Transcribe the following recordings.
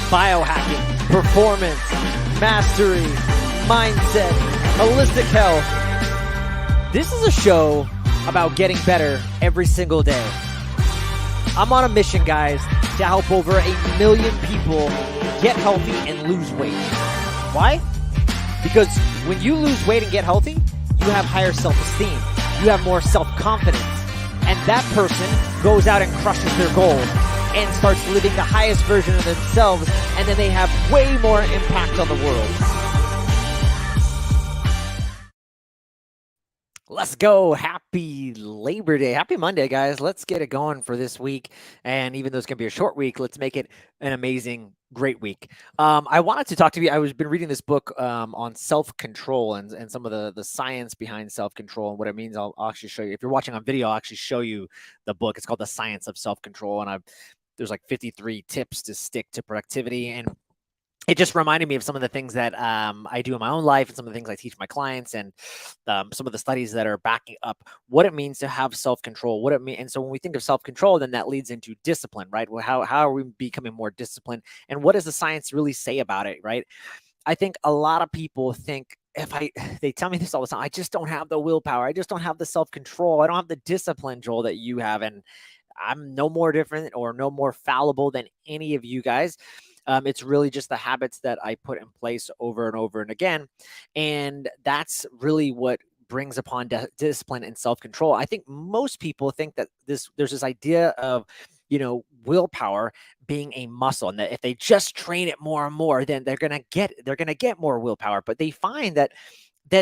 biohacking, performance, mastery, mindset, holistic health. This is a show about getting better every single day. I'm on a mission, guys, to help over 1 million people get healthy and lose weight. Why? Because when you lose weight and get healthy, you have higher self-esteem. You have more self-confidence. And that person goes out and crushes their goal and starts living the highest version of themselves, and then they have way more impact on the world. Let's go. Happy Labor Day. Happy Monday, guys. Let's get it going for this week. And even though it's going to be a short week, let's make it an amazing, great week. I wanted to talk to you. I've been reading this book on self-control and some of the science behind self-control and what it means. I'll actually show you. If you're watching on video, I'll actually show you the book. It's called The Science of Self-Control. And there's like 53 tips to stick to productivity. And it just reminded me of some of the things that I do in my own life and some of the things I teach my clients and some of the studies that are backing up what it means to have self-control, what it means. And so when we think of self-control, then that leads into discipline, right? Well, how are we becoming more disciplined? And what does the science really say about it, right? I think a lot of people think they tell me this all the time, I just don't have the willpower. I just don't have the self-control. I don't have the discipline, Joel, that you have. And I'm no more different or no more fallible than any of you guys. It's really just the habits that I put in place over and over and again. And that's really what brings upon discipline and self-control. I think most people think that there's this idea of, willpower being a muscle, and that if they just train it more and more, then they're going to get more willpower. But they find that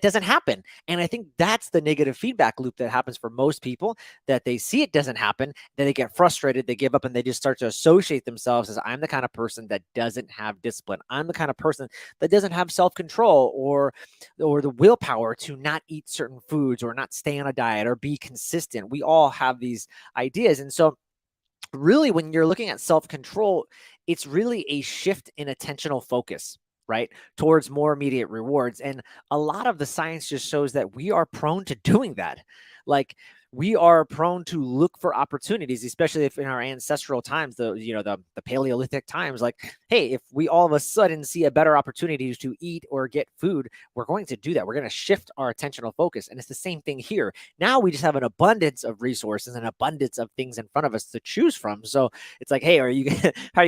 doesn't happen. And I think that's the negative feedback loop that happens for most people, that they see it doesn't happen, then they get frustrated, they give up, and they just start to associate themselves as, I'm the kind of person that doesn't have discipline. I'm the kind of person that doesn't have self-control or the willpower to not eat certain foods or not stay on a diet or be consistent. We all have these ideas. And so really, when you're looking at self-control, it's really a shift in attentional focus, right, towards more immediate rewards. And a lot of the science just shows that we are prone to doing that. Like, we are prone to look for opportunities, especially if in our ancestral times, the Paleolithic times, like, hey, if we all of a sudden see a better opportunity to eat or get food, we're going to do that. We're going to shift our attentional focus. And it's the same thing here. Now we just have an abundance of resources, an abundance of things in front of us to choose from. So it's like, hey, how are you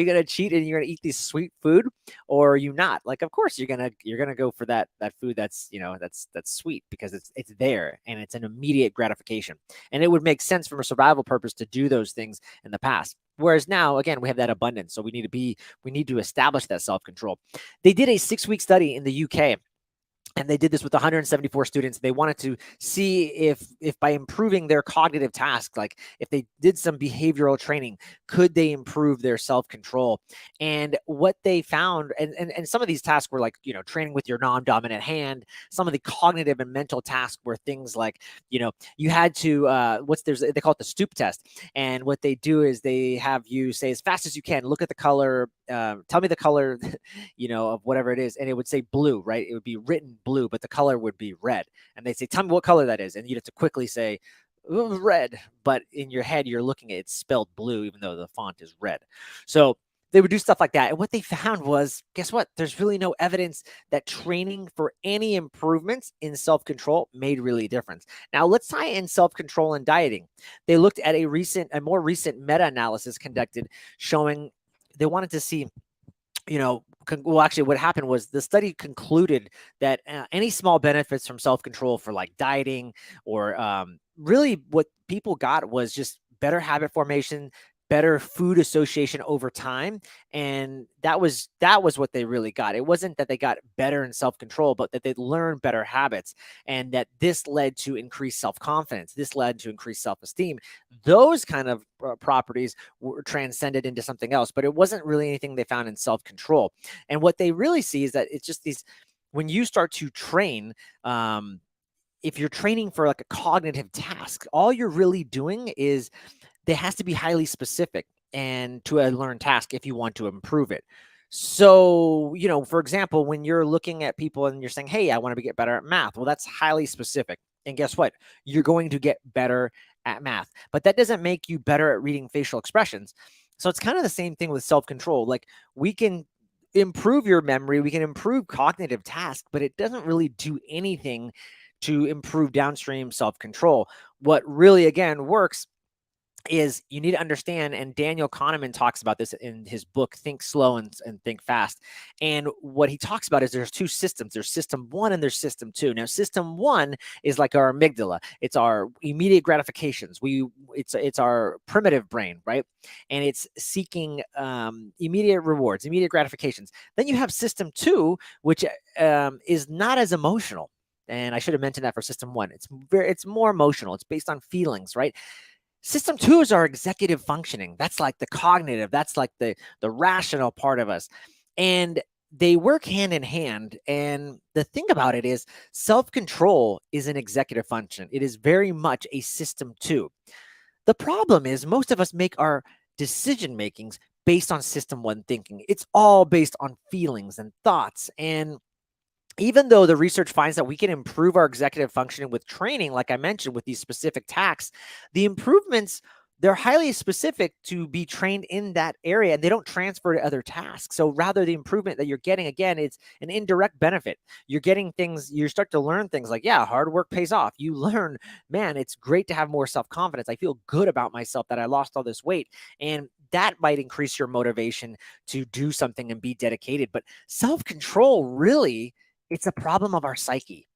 going to cheat and you're going to eat this sweet food, or are you not? Like, of course you're going to go for that food that's sweet, because it's there and it's an immediate gratification. And it would make sense from a survival purpose to do those things in the past. Whereas now, again, we have that abundance. So we need to establish that self-control. They did a 6-week study in the UK. And they did this with 174 students. They wanted to see if by improving their cognitive tasks, like if they did some behavioral training, could they improve their self-control? And what they found, and some of these tasks were like, training with your non-dominant hand. Some of the cognitive and mental tasks were things like, you had to, they call it the stoop test. And what they do is they have you say as fast as you can, look at the color, tell me the color, of whatever it is. And it would say blue, right? It would be written blue, but the color would be red. And they'd say, tell me what color that is. And you'd have to quickly say, red. But in your head, you're looking at it spelled blue, even though the font is red. So they would do stuff like that. And what they found was, guess what? There's really no evidence that training for any improvements in self-control made really a difference. Now let's tie in self-control and dieting. They looked at a more recent meta-analysis conducted showing they wanted to see, actually what happened was the study concluded that any small benefits from self-control for like dieting or really what people got was just better habit formation, better food association over time. And that was what they really got. It wasn't that they got better in self-control, but that they learned better habits, and that this led to increased self-confidence. This led to increased self-esteem. Those kind of properties were transcended into something else, but it wasn't really anything they found in self-control. And what they really see is that it's just these, when you start to train, if you're training for like a cognitive task, all you're really doing is there has to be highly specific and to a learned task if you want to improve it. So, for example, when you're looking at people and you're saying, hey, I want to get better at math. Well, that's highly specific. And guess what? You're going to get better at math, but that doesn't make you better at reading facial expressions. So it's kind of the same thing with self-control. Like, we can improve your memory, we can improve cognitive tasks, but it doesn't really do anything to improve downstream self-control. What really, again, works is you need to understand, and Daniel Kahneman talks about this in his book, Think Slow and Think Fast. And what he talks about is there's two systems. There's system one and there's system two. Now, system one is like our amygdala. It's our immediate gratifications. It's our primitive brain, right? And it's seeking immediate rewards, immediate gratifications. Then you have system two, which is not as emotional. And I should have mentioned that for system one. It's more emotional. It's based on feelings, right? System two is our executive functioning. That's like the cognitive. That's like the rational part of us. And they work hand in hand. And the thing about it is self-control is an executive function. It is very much a system two. The problem is most of us make our decision makings based on system one thinking. It's all based on feelings and thoughts. And even though the research finds that we can improve our executive functioning with training, like I mentioned, with these specific tasks, the improvements, they're highly specific to be trained in that area and they don't transfer to other tasks. So rather, the improvement that you're getting, again, it's an indirect benefit. You're getting things, you start to learn things like, yeah, hard work pays off. You learn, man, it's great to have more self-confidence. I feel good about myself that I lost all this weight. And that might increase your motivation to do something and be dedicated. But self-control really, it's a problem of our psyche,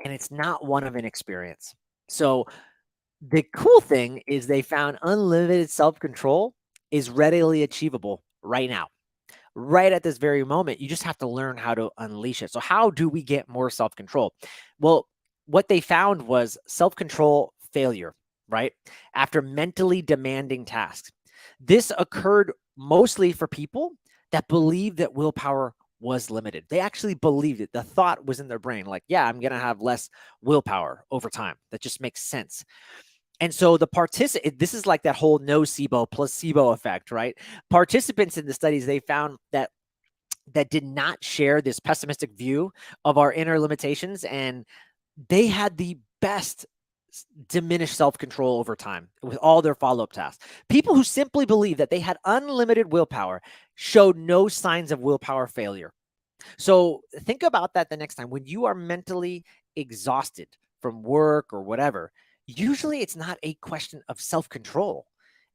and it's not one of inexperience. So the cool thing is they found unlimited self-control is readily achievable right now. Right at this very moment, you just have to learn how to unleash it. So how do we get more self-control? Well, what they found was self-control failure, right? After mentally demanding tasks. This occurred mostly for people that believe that willpower was limited. They actually believed it. The thought was in their brain, like, yeah, I'm going to have less willpower over time. That just makes sense. And so the participant, this is like that whole nocebo placebo effect, right? Participants in the studies, they found that did not share this pessimistic view of our inner limitations, and they had the best diminished self-control over time with all their follow-up tasks. People who simply believed that they had unlimited willpower showed no signs of willpower failure. So think about that the next time when you are mentally exhausted from work or whatever. Usually it's not a question of self-control.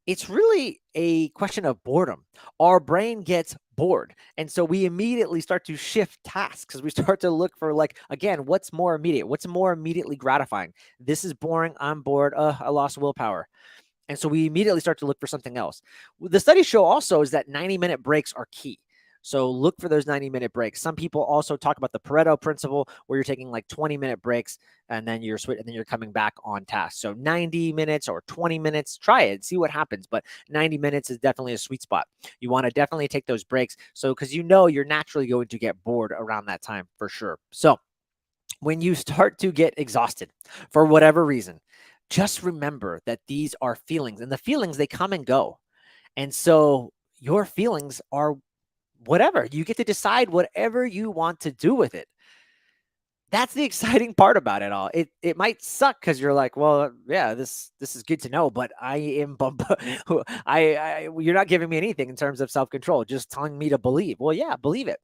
It's really a question of boredom. Our brain gets bored. And so we immediately start to shift tasks because we start to look for, like, again, what's more immediate? What's more immediately gratifying? This is boring. I'm bored. I lost willpower. And so we immediately start to look for something else. The studies show also is that 90-minute breaks are key. So look for those 90-minute breaks. Some people also talk about the Pareto principle, where you're taking like 20-minute breaks and then you're coming back on task. So 90 minutes or 20 minutes, try it, see what happens. But 90 minutes is definitely a sweet spot. You want to definitely take those breaks. So because you're naturally going to get bored around that time for sure. So when you start to get exhausted for whatever reason, just remember that these are feelings, and the feelings, they come and go. And so your feelings are whatever. You get to decide whatever you want to do with it. That's the exciting part about it all. It might suck because you're like, well, yeah, this is good to know, but I am you're not giving me anything in terms of self-control, just telling me to believe. Well, yeah, believe it.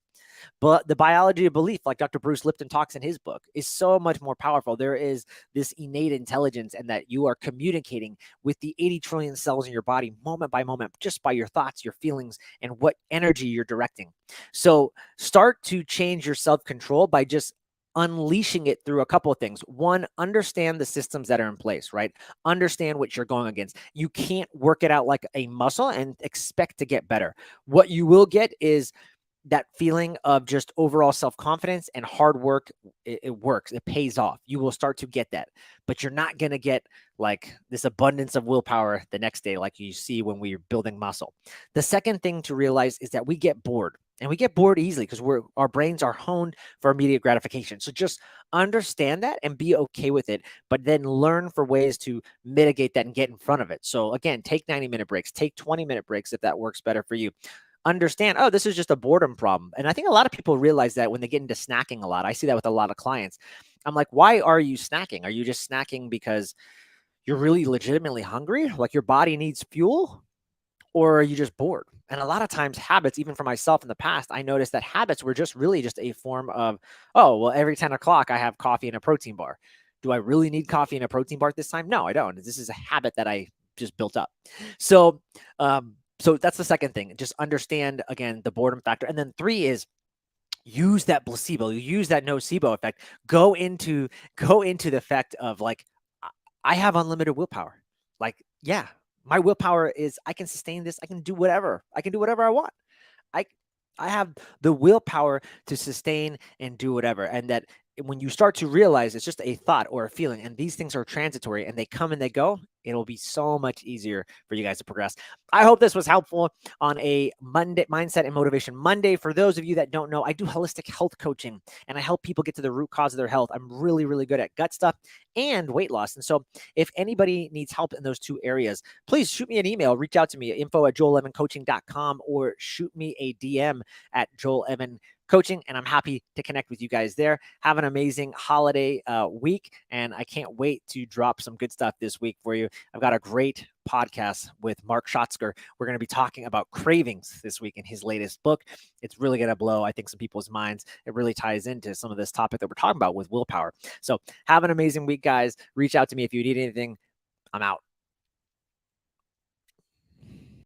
But the biology of belief, like Dr. Bruce Lipton talks in his book, is so much more powerful. There is this innate intelligence, and that you are communicating with the 80 trillion cells in your body moment by moment, just by your thoughts, your feelings, and what energy you're directing. So start to change your self-control by just unleashing it through a couple of things. One, understand the systems that are in place, right? Understand what you're going against. You can't work it out like a muscle and expect to get better. What you will get is that feeling of just overall self-confidence and hard work. It works. It pays off. You will start to get that, but you're not going to get like this abundance of willpower the next day, like you see when we're building muscle. The second thing to realize is that we get bored, and we get bored easily because our brains are honed for immediate gratification. So just understand that and be okay with it, but then learn for ways to mitigate that and get in front of it. So again, take 90-minute breaks, take 20-minute breaks if that works better for you. Understand, oh, this is just a boredom problem. And I think a lot of people realize that when they get into snacking a lot. I see that with a lot of clients. I'm like, why are you snacking? Are you just snacking because you're really legitimately hungry? Like your body needs fuel? or are you just bored? And a lot of times habits, even for myself in the past, I noticed that habits were just really just a form of, oh, well, every 10 o'clock I have coffee and a protein bar. Do I really need coffee and a protein bar at this time? No, I don't. This is a habit that I just built up. So that's the second thing. Just understand again the boredom factor. And then 3 is use that placebo, use that nocebo effect. Go into the effect of like, I have unlimited willpower. Like, yeah, my willpower is I can sustain this. I can do whatever. I can do whatever I want. I I have the willpower to sustain and do whatever. And that when you start to realize it's just a thought or a feeling, and these things are transitory and they come and they go, it'll be so much easier for you guys to progress. I hope this was helpful on a Monday mindset and motivation Monday. For those of you that don't know, I do holistic health coaching and I help people get to the root cause of their health. I'm really, really good at gut stuff and weight loss. And so if anybody needs help in those 2 areas, please shoot me an email, reach out to me, info@joelevancoaching.com, or shoot me a DM at Joel Evan Coaching, and I'm happy to connect with you guys there. Have an amazing holiday week, and I can't wait to drop some good stuff this week for you. I've got a great podcast with Mark Schatzker. We're going to be talking about cravings this week in his latest book. It's really going to blow, I think, some people's minds. It really ties into some of this topic that we're talking about with willpower. So have an amazing week, guys. Reach out to me if you need anything. I'm out.